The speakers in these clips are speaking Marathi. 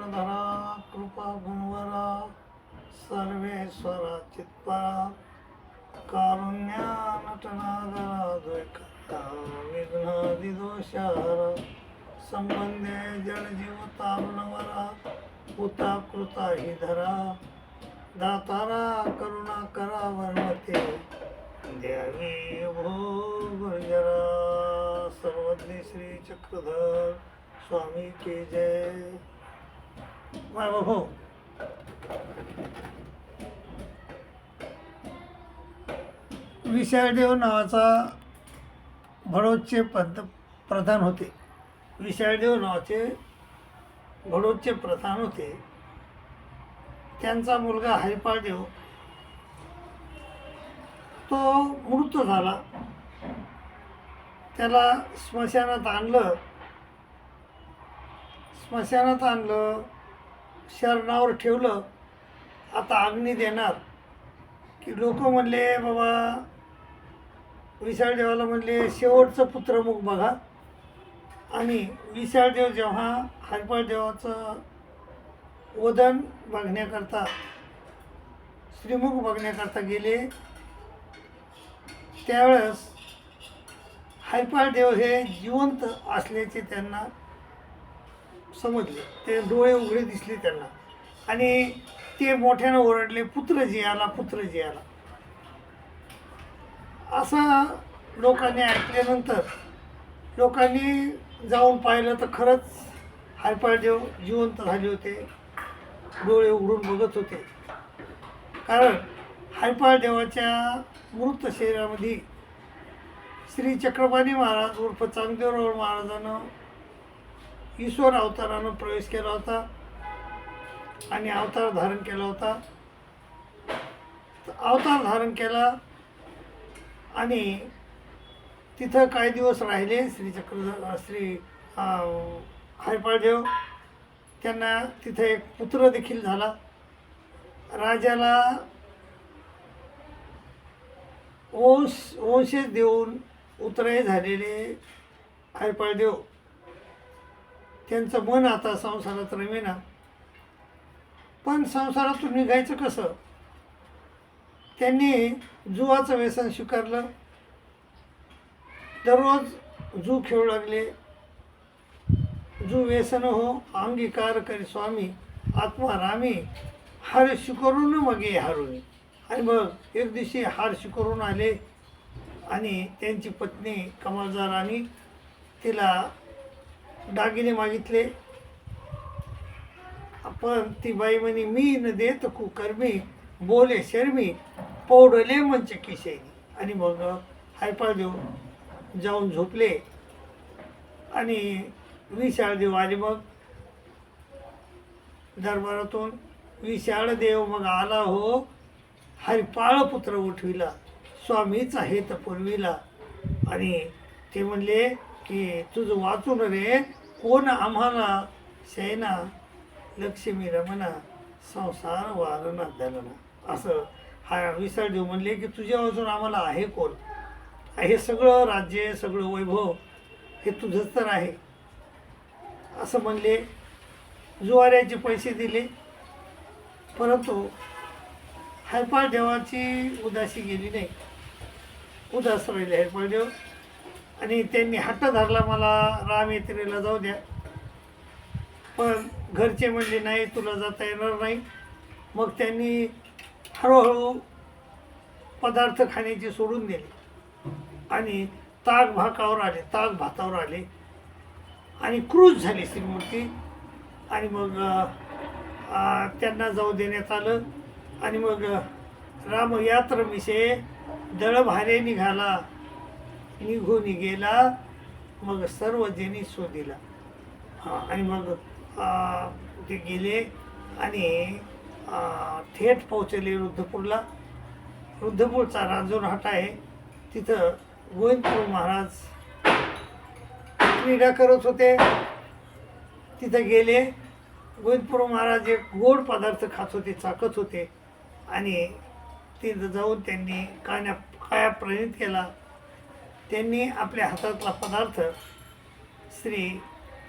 धरा कृपा गुणवरा सर्वेश्वरा चित्परा कारुण्यानटनागरा द्वैकता विघ्नादिदोषारा संबंधे जडजीव तारुणवरा हुता कृता हि धरा दातारा करुणा करा वर्णते द्यावी भोगजरा सर्वज्ञ श्री चक्रधर स्वामी की जय. हो विशाळदेव नावाचा भडोदचे प्रधान होते. विशाळदेव नावाचे भडोदचे प्रधान होते. त्यांचा मुलगा हरिपाळदेव तो मृत झाला. त्याला स्मशानात आणलं, शरणावर ठेवलं. आता अग्नी देणार की लोक म्हणले बाबा विशाळदेवाला म्हणले शेवटचं पुत्रमुख बघा. आणि विशाळदेव जेव्हा हरिपाळदेवाचं वदन बघण्याकरता श्रीमुख बघण्याकरता गेले त्यावेळेस हरिपाळदेव हे जिवंत असल्याचे त्यांना समजले. ते डोळे उघडे दिसले त्यांना आणि ते मोठ्यानं ओरडले, पुत्र जी आला, पुत्र जी आला. असं लोकांनी ऐकल्यानंतर लोकांनी जाऊन पाहिलं तर खरंच हरिपाळदेव जिवंत झाले होते, डोळे उघडून बघत होते. कारण हरिपाळदेवाच्या मृत शरीरामध्ये श्री चक्रपाणी महाराज उर्फ चांगदेवराव महाराजानं ईश्वर अवतारानं प्रवेश केला होता आणि अवतार धारण केला होता. अवतार धारण केला आणि तिथं काही दिवस राहिले श्री हरिपाळदेव. त्यांना तिथे एक पुत्र देखील झाला. राजाला वंशज देऊन उतराई झालेले हरिपाळदेव त्यांचं मन आता संसारात रमेना. पण संसारातून निघायचं कसं? त्यांनी जुवाचं व्यसन स्वीकारलं. दररोज जू खेळू लागले. जू व्यसन हो अंगीकार करी स्वामी आत्मा रामी हार शिकरून मगे हारुनी. आणि मग एक दिवशी हार शिकरून आले आणि त्यांची पत्नी कमलजा राणी तिला दागिने मागितले. पण ती बाई म्हणे मी न देत कुकर्मी बोले शर्मी पौडले मंच किशेनी. आणि मग हरिपाळदेव जाऊन झोपले आणि विशाळदेव आले. मग दरबारातून विशाळदेव मग आला हो हरिपाळ पुत्र उठविला स्वामीचा हेत पुरविला. आणि ते म्हणले की तुझं वाचून रे कोण आम्हाला शयना लक्ष्मी रमणा संसार वारणा दलना. असं हा विशाळदेव म्हणले की तुझ्या वाचून आम्हाला आहे कोण? हे सगळं राज्य सगळं वैभव हे तुझंच तर आहे असं म्हणले. जुवाऱ्याचे पैसे दिले परंतु हरिपाळदेवाची उदासी गेली नाही. उदास राहिले हरिपाळदेव. आणि त्यांनी हट्ट धरला मला राम यात्रेला जाऊ द्या. पण घरचे म्हणले नाही तुला जाता येणार नाही. मग त्यांनी हळूहळू पदार्थ खाण्याचे सोडून दिले आणि ताक भातावर आले आणि क्रूज झाली श्रीमूर्ती. आणि मग त्यांना जाऊ देण्यात आलं. आणि मग रामयात्र मिशे दळभारे निघून गेला मग सर्व जनी शोधिला. आणि मग ते गेले आणि थेट पोहोचले रुद्धपूरला. रुद्धपूरचा राजूरहाट आहे. तिथं गोविंदपूर महाराज क्रीडा करत होते. तिथं गेले. गोविंदपूर महाराज एक गोड पदार्थ खात होते, चाकत होते. आणि तिथं जाऊन त्यांनी काया प्रणित केला. त्यांनी आपल्या हातातला पदार्थ श्री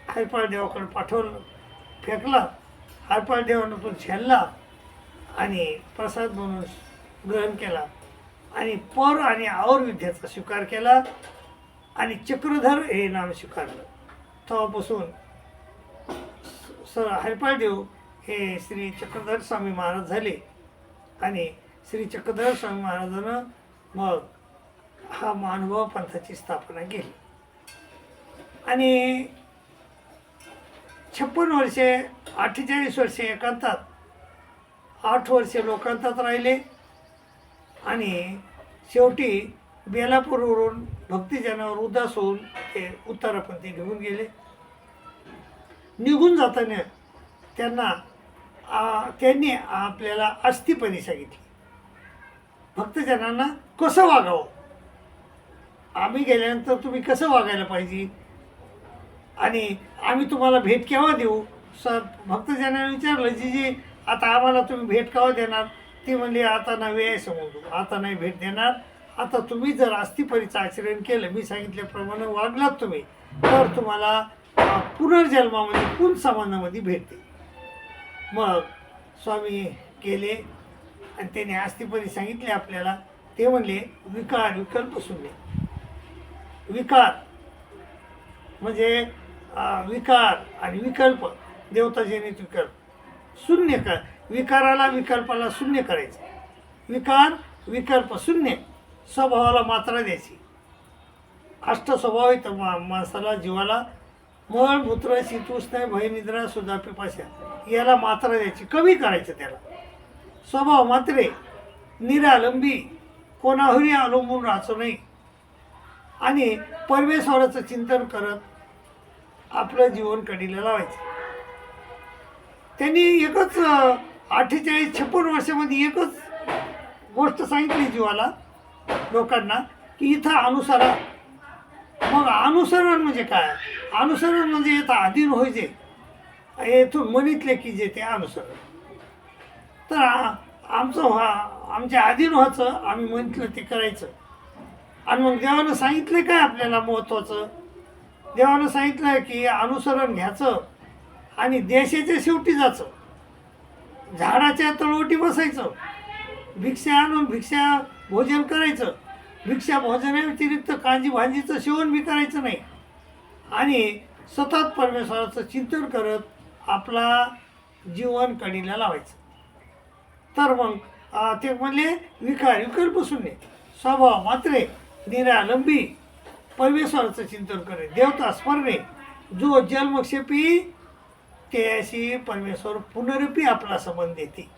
हरिपाळदेवाकडे फेकला हरपाळ देवानं तो झेलला आणि प्रसाद म्हणून ग्रहण केला आणि पर आणि और विद्येचा स्वीकार केला आणि चक्रधर हे नाम स्वीकारलं. तेव्हापासून हरपाळ देव हे श्री चक्रधर स्वामी महाराज झाले आणि श्री चक्रधर स्वामी महाराजानं मग हा महानुभाव पंथाची स्थापना केली आणि 56 वर्षे 48 वर्षे एकांतात, 8 वर्षे लोकांतात राहिले आणि शेवटी बेलापूरवरून भक्तिजनावर उदास होऊन ते उत्तरापंथी निघून गेले. निघून जाताना त्यांनी आपल्याला अस्थिपणी सांगितली, भक्तजनांना कसं वागावं, आम्ही गेल्यानंतर तुम्ही कसं वागायला पाहिजे आणि आम्ही तुम्हाला भेट केव्हा देऊ. भक्तजनांनी विचारलं, जी आता आम्हाला तुम्ही भेट केव्हा देणार. ती म्हणली, आता नवे आहे समजू, आता नाही भेट देणार. आता तुम्ही जर अस्थिपरीचं आचरण केलं, मी सांगितल्याप्रमाणे वागलात तुम्ही, तर तुम्हाला पुनर्जन्मामध्ये पुनसंबंधामध्ये भेट देईल. मग स्वामी गेले आणि त्याने अस्थिपरी सांगितले आपल्याला. ते म्हणले, विकार विकल्प शून्य. विकार म्हणजे विकार आणि विकल्प, देवताजनित विकल्प. शून्य का विकाराला विकल्पाला शून्य करायचं. विकार विकल्प शून्य. स्वभावाला मात्रा द्यायची. अष्टस्वभाव येतं माणसाला, जीवाला. मळ मूत्र शीतोष्ण भयनिद्रा सुद्धा पिपाशा, याला मात्रा द्यायची, कमी करायचं त्याला. स्वभाव मात्रे, निरालंबी, कोणावरही अवलंबून राहायचं नाही आणि परमेश्वराचं चिंतन करत आपलं जीवन कडीला लावायचं. त्यांनी एकच 48-56 वर्षामध्ये एकच गोष्ट सांगितली जीवाला, लोकांना, की इथं अनुसरा. मग अनुसरण म्हणजे काय. अनुसरण म्हणजे इथं अधीन व्हायचे, येथून मनीतले की जे ते अनुसरण. तर आमच्या अधीन व्हायचं, आम्ही म्हणलं ते करायचं. आणि मग देवानं सांगितलं काय आपल्याला महत्त्वाचं. देवानं सांगितलं की अनुसरण घ्यायचं आणि देशाच्या शेवटी जायचं, झाडाच्या तळवटी बसायचं, भिक्षा आणून भिक्षा भोजन करायचं. भिक्षा भोजनाव्यतिरिक्त कांजी भांजीचं सेवन बी करायचं नाही आणि सतत परमेश्वराचं चिंतन करत आपला जीवन कडीला लावायचं. तर मग ते म्हणले, विकार विकल्प शून्य, स्वभाव मात्रे, निरालंबी, परमेश्वराचं चिंतन करे, देवता स्मरणे, जो जन्मक्षेपी त्याशी परमेश्वर पुनरुपी आपला संबंध देते.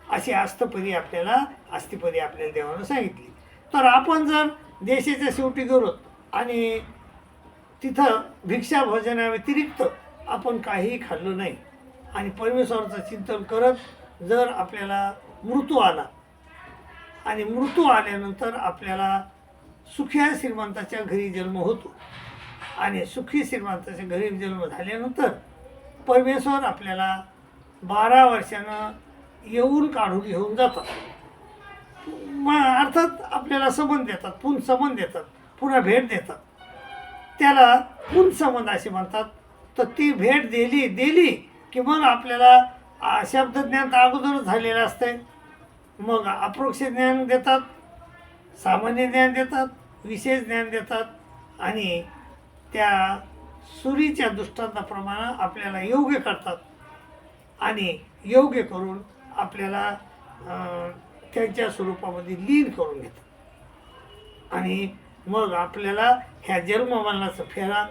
अशी अस्थिपदी आपल्याला देवानं सांगितली. तर आपण जर देशाच्या शेवटी गेलो आणि तिथं भिक्षा भोजनाव्यतिरिक्त आपण काहीही खाल्लं नाही आणि परमेश्वराचं चिंतन करत जर आपल्याला मृत्यू आला आणि मृत्यू आल्यानंतर आपल्याला सुखी श्रीमंताच्या घरी जन्म होतो आणि सुखी श्रीमंताच्या घरी जन्म झाल्यानंतर परमेश्वर आपल्याला 12 वर्षानं येऊन काढून घेऊन जातात. अर्थात आपल्याला संबंध देतात, पुनसंबंध देतात, पुन्हा भेट देतात. त्याला पुनसंबंध असे म्हणतात. तर ती भेट दिली की मग आपल्याला शब्दज्ञान तर अगोदरच झालेलं असतंय. मग अप्रोक्ष ज्ञान देतात, सामान्य ज्ञान देतात, विशेष ज्ञान देतात आणि त्या सुरीच्या दृष्टांताप्रमाणे आपल्याला योग्य करतात आणि योग्य करून आपल्याला त्यांच्या स्वरूपामध्ये लीन करून घेतात आणि मग आपल्याला ह्या जन्ममरणाचा फेरा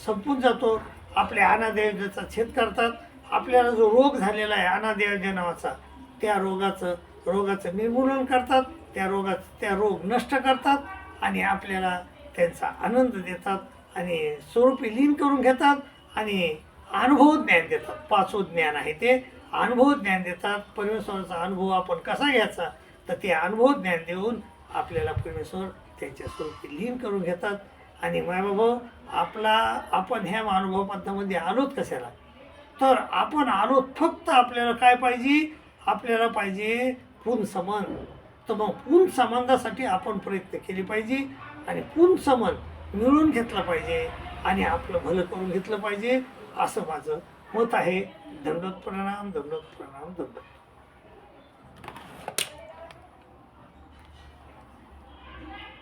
संपून जातो. आपल्या अनादेवतेचा छेद करतात. आपल्याला जो रोग झालेला आहे अनादेव नावाचा, त्या रोगाचं निर्मूलन करतात. त्या रोग नष्ट करतात आणि आपल्याला त्यांचा आनंद देतात आणि स्वरूपी लीन करून घेतात आणि अनुभव ज्ञान देतात. 5वं ज्ञान आहे ते अनुभव ज्ञान देतात. परमेश्वराचा अनुभव आपण कसा घ्यायचा, तर ते अनुभव ज्ञान देऊन आपल्याला परमेश्वर त्यांच्या स्वरूपी लीन करून घेतात. आणि मायबाबा आपण ह्या अनुभव पथामध्ये आलोत कशाला, तर आपण आलोत फक्त आपल्याला काय पाहिजे, आपल्याला पाहिजे पुनसंबंध. तर मग पुनसंबंधासाठी आपण प्रयत्न केले पाहिजे आणि पुनसंबंध मिळवून घेतला पाहिजे आणि आपलं भलं करून घेतलं पाहिजे, असं माझं होत आहे. दंडोत प्रणाम, दंडोत प्रणाम, दंडोत.